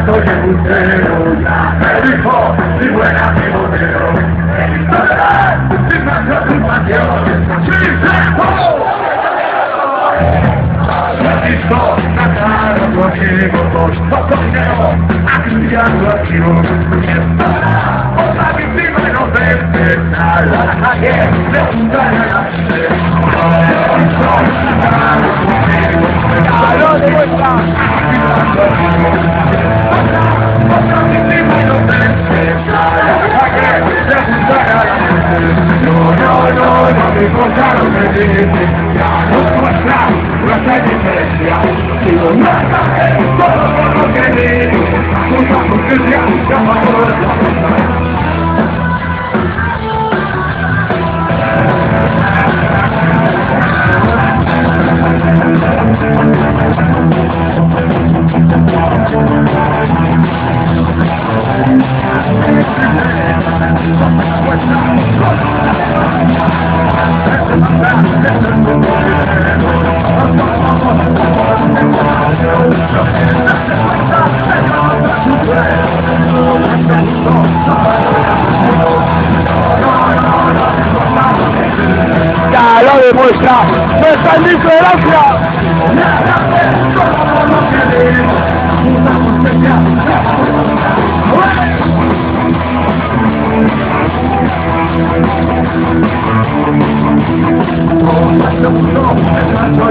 soy embustero, me dijo mi buen amigo Nero. Si me dio tu pasión, sí, me hizo sacar a tu amigo dos fotoneros, acribillando a tiros. Otra víctima inocente, la calle de un gran alcance. ¡Ya lo demuestra! Otra víctima inocente, la calle de un gran alcance. No me importa lo que dices, ya no muestra nuestra diferencia. Digo, nada, todo lo que digo, una justicia llama por la cabeza. Ya lo demuestra nuestra indiferencia. No,